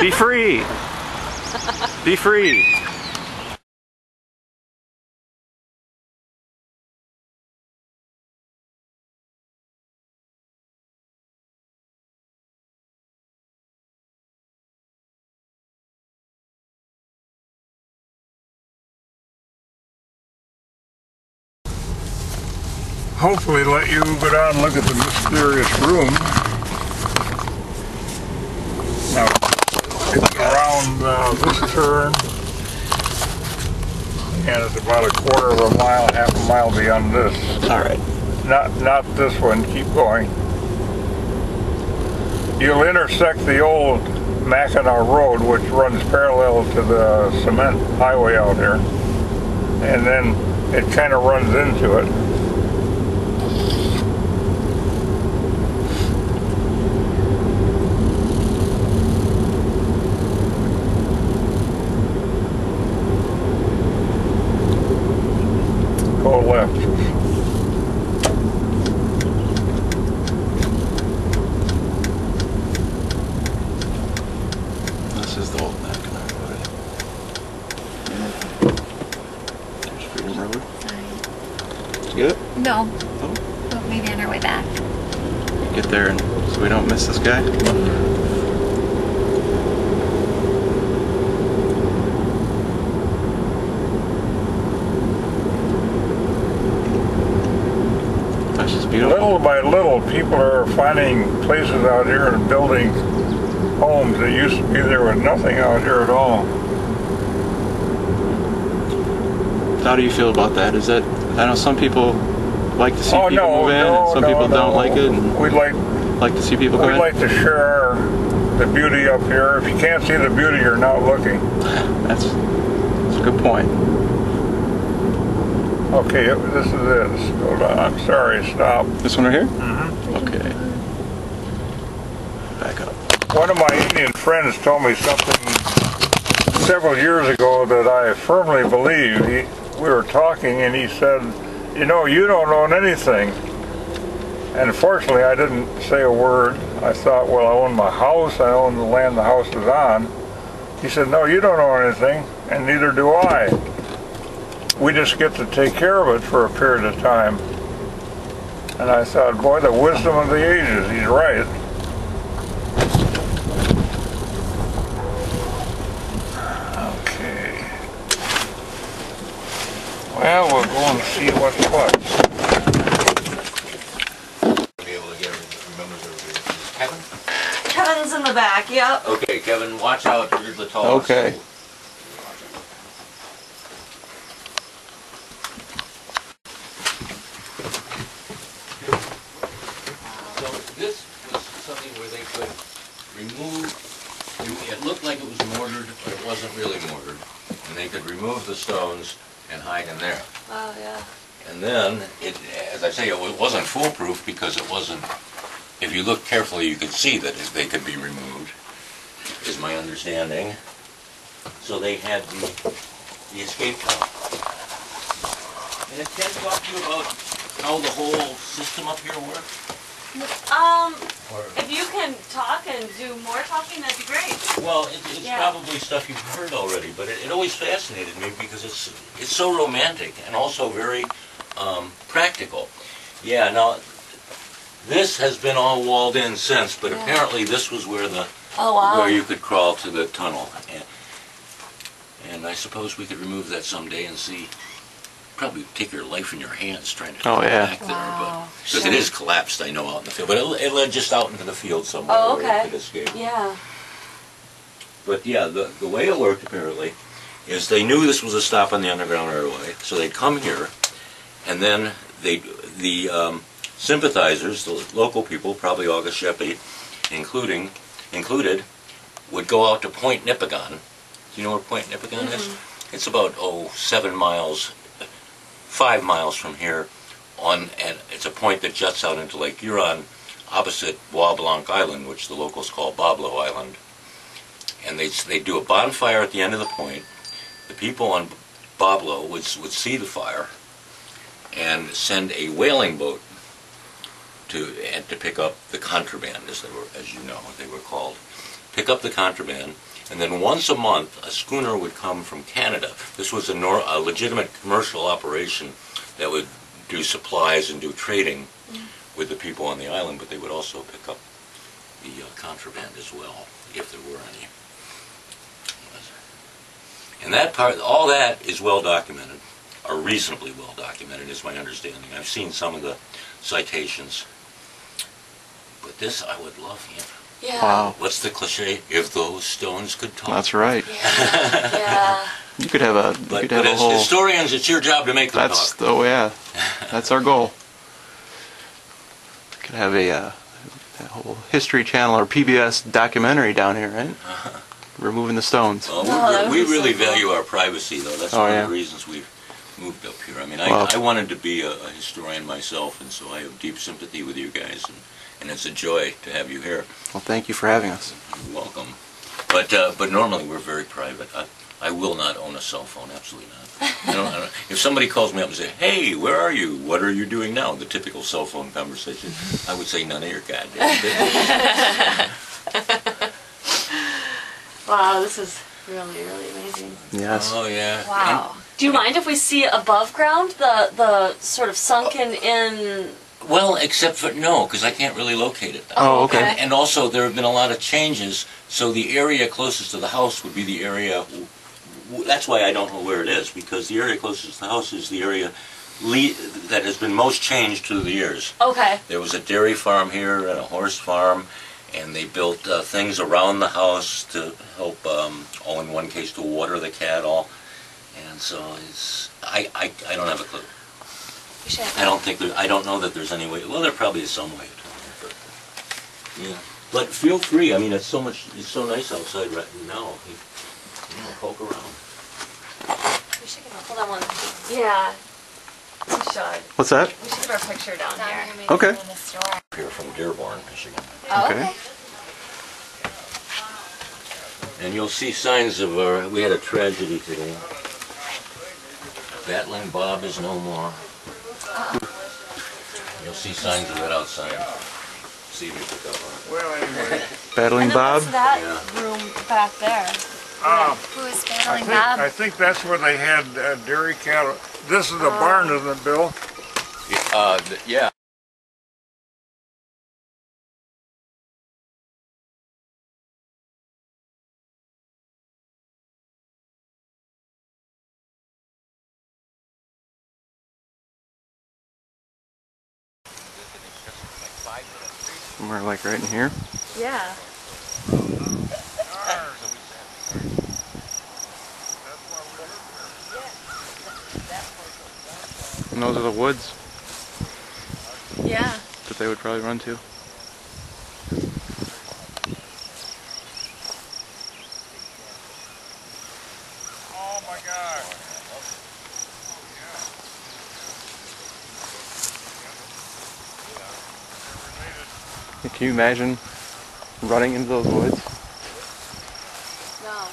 Be free. Be free. Hopefully let you go down and look at the mysterious room. Now, it's around this turn, and it's about a quarter of a mile, half a mile beyond this. All right. Not this one, keep going. You'll intersect the old Mackinac Road, which runs parallel to the cement highway out here, and then it kind of runs into it. Go left. This is the old Mackinac Road. There's Freedom Road. Did you get it? No. Oh. But maybe on our way back. Get there and so we don't miss this guy. That's just beautiful. Little by little, people are finding places out here and building homes that used to be there was nothing out here at all. How do you feel about that? Is that, I know some people like to see people move in, and some people don't like it, and We'd like to see people come in. We'd like to share the beauty up here. If you can't see the beauty, you're not looking. That's a good point. Okay, this is it. Hold on. I'm sorry, stop. This one right here? Mm-hmm. Okay. Back up. One of my Indian friends told me something several years ago that I firmly believe. We were talking and he said, you know, you don't own anything. And fortunately, I didn't say a word. I thought, well, I own my house, I own the land the house is on. He said, no, you don't own anything, and neither do I. We just get to take care of it for a period of time. And I thought, boy, the wisdom of the ages, he's right. Okay. Well, we'll go and see what's what. Be able to get remember Kevin? Kevin's in the back, yep. Okay, Kevin, watch out. You're the tallest. Okay. So this was something where they could remove, it looked like it was mortared, but it wasn't really mortared. And they could remove the stones and hide in there. Oh, yeah. And then, as I say, it wasn't foolproof because it wasn't, if you look carefully, you could see that they could be removed, is my understanding. So they had the escape tunnel. And it can talk to you about how the whole system up here works. If you can talk and do more talking, that'd be great. Well, it's Yeah. probably stuff you've heard already, but it always fascinated me because it's so romantic and also very practical. Yeah, now, this has been all walled in since, but apparently this was where where you could crawl to the tunnel. And I suppose we could remove that someday and see, probably take your life in your hands trying to Oh, get yeah. back there, but because it is collapsed, I know, out in the field. But it led just out into the field somewhere Oh, where okay. it could escape. Yeah. But yeah, the way it worked apparently is they knew this was a stop on the Underground Railway, so they'd come here, and then the sympathizers, the local people, probably August Sheppy, included, would go out to Point Nipigon. Do you know where Point Nipigon is? It's about 5 miles from here, and it's a point that juts out into Lake Huron, opposite Bois Blanc Island, which the locals call Boblo Island. And they'd do a bonfire at the end of the point. The people on Boblo would see the fire and send a whaling boat to pick up the contraband, as you know, they were called. pick up the contraband, and then once a month a schooner would come from Canada. This was a legitimate commercial operation that would do supplies and do trading with the people on the island, but they would also pick up the contraband as well, if there were any. And that part, all that is well documented, or reasonably well documented is my understanding. I've seen some of the citations. But this I would love, Yeah. Wow. What's the cliche? If those stones could talk. That's right. Yeah. Yeah. You could have a. But, you could have a as whole. historians, it's your job to make them That's talk. oh yeah. That's our goal. We could have a whole History Channel or PBS documentary down here, right? Removing the stones. Well, that we would be really so cool. value our privacy, though. That's Oh, one yeah. of the reasons we've moved up here. I mean, Well- I wanted to be a historian myself, and so I have deep sympathy with you guys, and it's a joy to have you here. Well, thank you for having us. You're welcome. But normally we're very private. I will not own a cell phone, absolutely not. I don't, if somebody calls me up and say, "Hey, where are you? What are you doing now?" The typical cell phone conversation, I would say, "None of your goddamn business." Wow, this is really, really amazing. Yes. Oh yeah. Wow. Do you mind if we see above ground the sort of sunken in? Well, except for no, because I can't really locate it. Oh, okay. And also, there have been a lot of changes, so the area closest to the house would be the area, that's why I don't know where it is, because the area closest to the house is the area that has been most changed through the years. Okay. There was a dairy farm here and a horse farm, and they built things around the house to help, in one case, to water the cattle, and so I don't have a clue. I don't know that there's any way. Well, there probably is some way to tell, but yeah. But feel free. I mean, it's so nice outside right now. Poke around. We should get hold on one. Yeah. We should. What's that? We should get our picture down here. Okay. Here from Dearborn, Michigan, Oh, Okay. and you'll see signs of we had a tragedy today. Battling Bob is no more. You'll see signs of it outside. See if you pick up on it. Well, anyway, Battling And then Bob. what's that Yeah. room back there? Who is I battling think, Bob? that's where they had dairy cattle. This is a barn, isn't it, Bill? Yeah. Somewhere like right in here. Yeah. And those are the woods Yeah. that they would probably run to. Oh my gosh. Can you imagine running into those woods? No.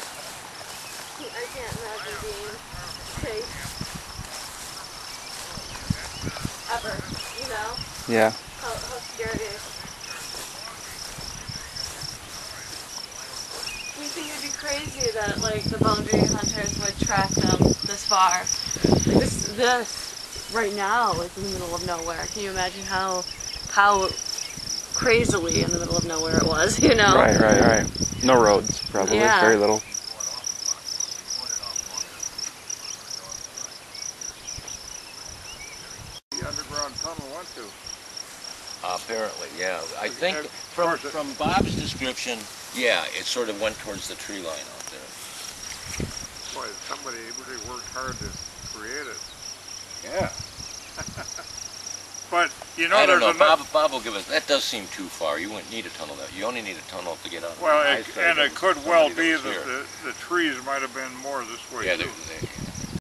I can't imagine being safe ever. You know Yeah. how scary it is. We think it'd be crazy that like the boundary hunters would track them this far. Like this right now is in the middle of nowhere. Can you imagine how crazily in the middle of nowhere it was? You know? Right. No roads, probably. Yeah. Very little. The underground tunnel went to. Apparently, yeah. I think Of from course from Bob's description, yeah, it sort of went towards the tree line out there. Boy, somebody really worked hard to create it. Yeah. But you know, I don't there's know. another. Bob will give us. That does seem too far. You wouldn't need a tunnel. You only need a tunnel to get out. Well, I it thought could was well somebody be was that here. the trees might have been more this way Yeah, too.